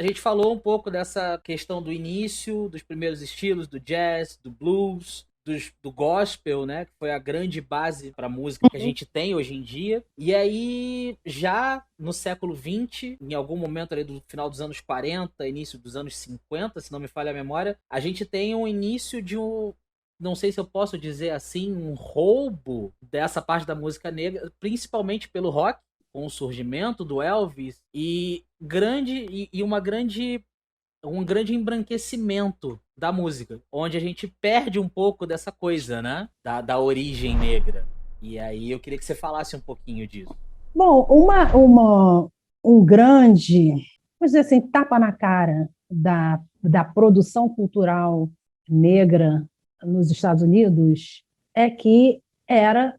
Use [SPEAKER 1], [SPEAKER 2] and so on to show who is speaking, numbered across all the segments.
[SPEAKER 1] A gente falou um pouco dessa questão do início, dos primeiros estilos, do jazz, do blues, do gospel, né? Que foi a grande base para a música que a gente tem hoje em dia. E aí, já no século XX, em algum momento ali do final dos anos 40, início dos anos 50, se não me falha a memória, a gente tem um início de um, não sei se eu posso dizer assim, um roubo dessa parte da música negra, principalmente pelo rock, com o surgimento do Elvis e um grande embranquecimento da música, onde a gente perde um pouco dessa coisa, né? Da origem negra. E aí eu queria que você falasse um pouquinho disso.
[SPEAKER 2] Bom, um grande, vamos dizer assim, tapa na cara da produção cultural negra nos Estados Unidos é que era,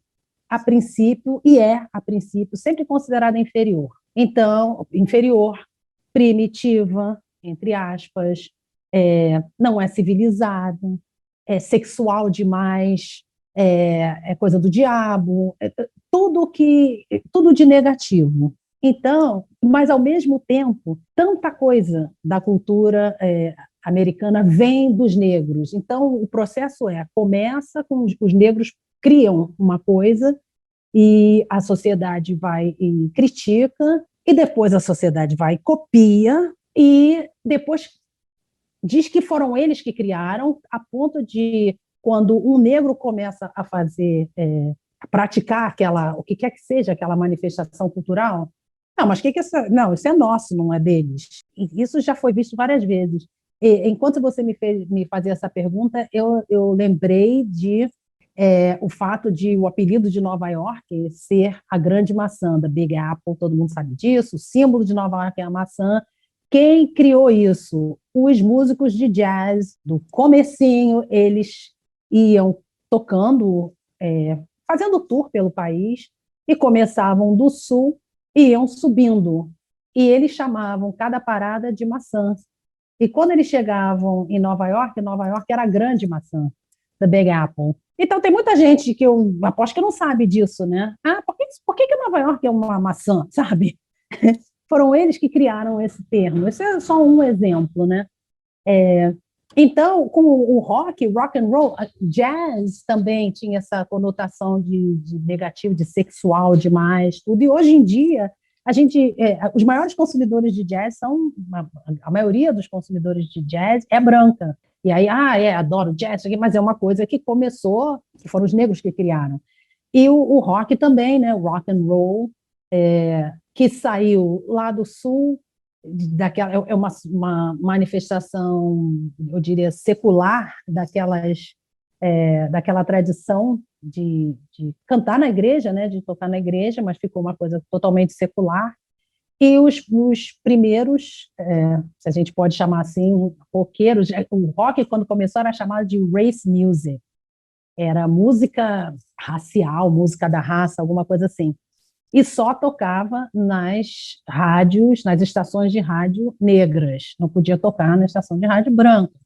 [SPEAKER 2] a princípio, e é, a princípio, sempre considerada inferior. Então, inferior, primitiva, entre aspas, não é civilizado, é sexual demais, é coisa do diabo, tudo de negativo. Então, mas ao mesmo tempo, tanta coisa da cultura americana vem dos negros. Então, o processo começa com os negros criam uma coisa e a sociedade vai e critica, e depois a sociedade vai e copia, e depois diz que foram eles que criaram, a ponto de, quando um negro começa a fazer, a praticar o que quer que seja, aquela manifestação cultural, não, mas que isso, não, isso é nosso, não é deles. E isso já foi visto várias vezes. E, enquanto você me fazia essa pergunta, eu lembrei de o fato de o apelido de Nova York ser a grande maçã, da Big Apple, todo mundo sabe disso, o símbolo de Nova York é a maçã. Quem criou isso? Os músicos de jazz do comecinho, eles iam tocando, fazendo tour pelo país, e começavam do sul e iam subindo. E eles chamavam cada parada de maçã. E quando eles chegavam em Nova York era a grande maçã, da Big Apple. Então tem muita gente que eu aposto que não sabe disso, né? Ah, por que Nova York é uma maçã, sabe? Foram eles que criaram esse termo. Esse é só um exemplo, né? Então, com o rock and roll, jazz também tinha essa conotação de negativo, de sexual demais, tudo. E hoje em dia, os maiores consumidores de jazz são, a maioria dos consumidores de jazz é branca. E aí, adoro jazz, mas é uma coisa que começou, que foram os negros que criaram. E o rock também, né? O rock and roll, que saiu lá do sul, uma manifestação, eu diria, secular daquela tradição de cantar na igreja, né, de tocar na igreja, mas ficou uma coisa totalmente secular. E os primeiros, se a gente pode chamar assim, roqueiros, o rock, quando começou, era chamado de race music, era música racial, música da raça, alguma coisa assim, e só tocava nas rádios, nas estações de rádio negras, não podia tocar na estação de rádio branca.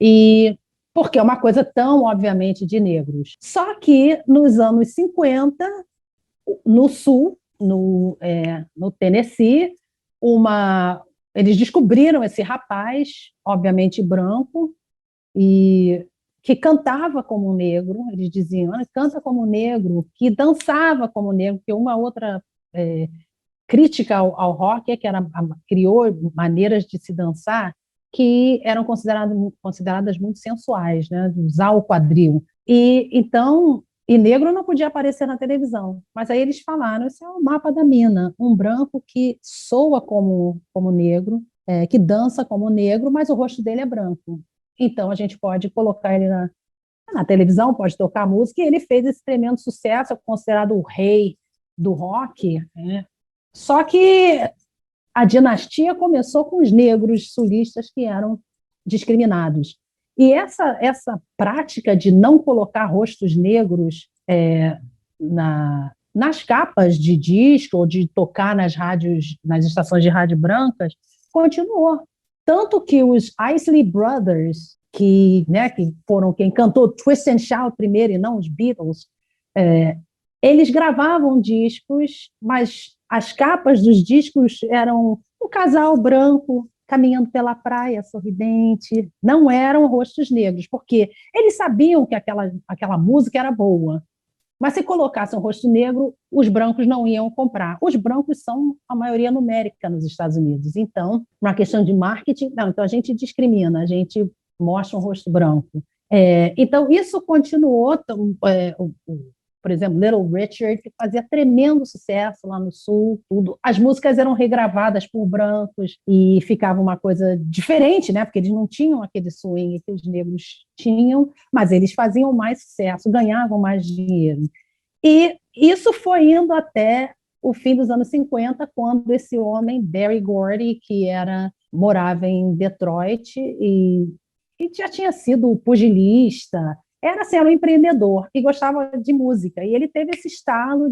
[SPEAKER 2] E porque é uma coisa tão, obviamente, de negros. Só que nos anos 50, no sul, no Tennessee, eles descobriram esse rapaz, obviamente branco, e que cantava como negro, eles diziam, canta como negro, que dançava como negro, que uma outra crítica ao rock é que criou maneiras de se dançar que eram consideradas muito sensuais, né, de usar o quadril. E negro não podia aparecer na televisão, mas aí eles falaram, esse é o mapa da mina, um branco que soa como negro, que dança como negro, mas o rosto dele é branco. Então a gente pode colocar ele na televisão, pode tocar música, e ele fez esse tremendo sucesso, é considerado o rei do rock, né? Só que a dinastia começou com os negros sulistas que eram discriminados. E essa prática de não colocar rostos negros nas capas de disco ou de tocar nas rádios, nas estações de rádio brancas, continuou. Tanto que os Isley Brothers, que foram quem cantou Twist and Shout primeiro e não os Beatles, eles gravavam discos, mas as capas dos discos eram um casal branco caminhando pela praia, sorridente. Não eram rostos negros, porque eles sabiam que aquela música era boa. Mas se colocasse um rosto negro, os brancos não iam comprar. Os brancos são a maioria numérica nos Estados Unidos. Então, uma questão de marketing, não, então a gente discrimina, a gente mostra um rosto branco. Então, isso continuou, por exemplo, Little Richard, que fazia tremendo sucesso lá no Sul, tudo. As músicas eram regravadas por brancos e ficava uma coisa diferente, né? Porque eles não tinham aquele swing que os negros tinham, mas eles faziam mais sucesso, ganhavam mais dinheiro. E isso foi indo até o fim dos anos 50, quando esse homem, Berry Gordy, que morava em Detroit e já tinha sido pugilista, era um empreendedor e gostava de música. E ele teve esse estalo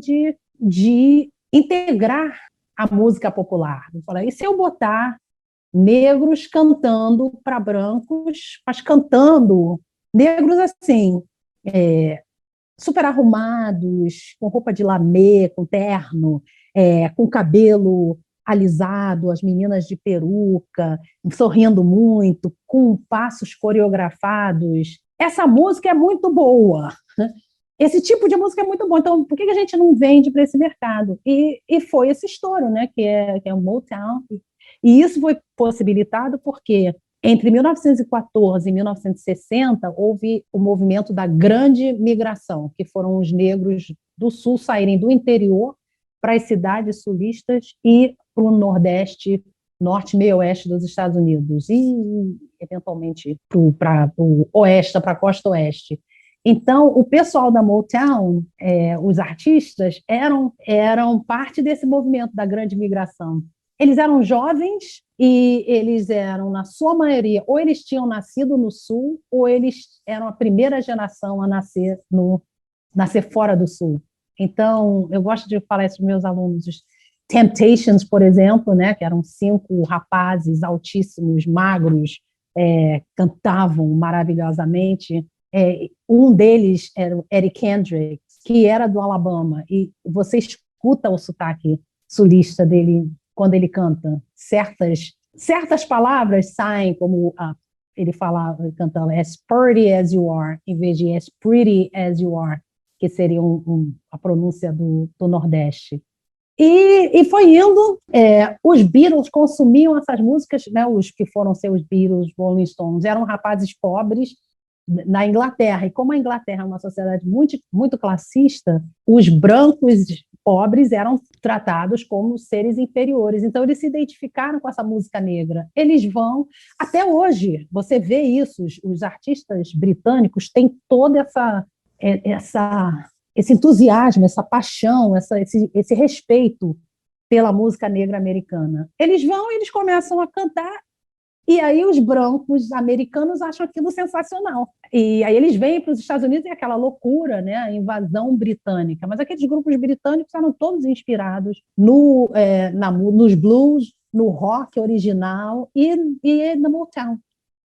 [SPEAKER 2] de integrar a música popular. Ele falou, e se eu botar negros cantando para brancos, mas cantando, negros assim, super arrumados, com roupa de lamê, com terno, com cabelo alisado, as meninas de peruca, sorrindo muito, com passos coreografados. Essa música é muito boa. Esse tipo de música é muito bom. Então, por que a gente não vende para esse mercado? E foi esse estouro, né? Que é o Motown. E isso foi possibilitado porque entre 1914 e 1960 houve o movimento da Grande Migração, que foram os negros do Sul saírem do interior para as cidades sulistas e para o Nordeste, Norte, meio oeste dos Estados Unidos e, eventualmente, para o Oeste, para a Costa Oeste. Então, o pessoal da Motown, os artistas, eram parte desse movimento da Grande Migração. Eles eram jovens e eles eram, na sua maioria, ou eles tinham nascido no Sul, ou eles eram a primeira geração a nascer fora do Sul. Então, eu gosto de falar isso para os meus alunos. Os Temptations, por exemplo, né, que eram 5 rapazes altíssimos, magros, cantavam maravilhosamente. Um deles era o Eddie Kendricks, que era do Alabama, e você escuta o sotaque sulista dele quando ele canta. Certas palavras saem, como ele cantando as pretty as you are, em vez de as pretty as you are, que seria a pronúncia do Nordeste. E foi indo, os Beatles consumiam essas músicas, né, os que foram ser os Beatles, Rolling Stones, eram rapazes pobres na Inglaterra, e como a Inglaterra é uma sociedade muito, muito classista, os brancos pobres eram tratados como seres inferiores, então eles se identificaram com essa música negra. Eles vão, até hoje, você vê isso, os artistas britânicos têm toda esse entusiasmo, essa paixão, esse respeito pela música negra americana. Eles vão e eles começam a cantar, e aí os brancos americanos acham aquilo sensacional. E aí eles vêm para os Estados Unidos e é aquela loucura, né, a invasão britânica. Mas aqueles grupos britânicos eram todos inspirados nos blues, no rock original e no Motown.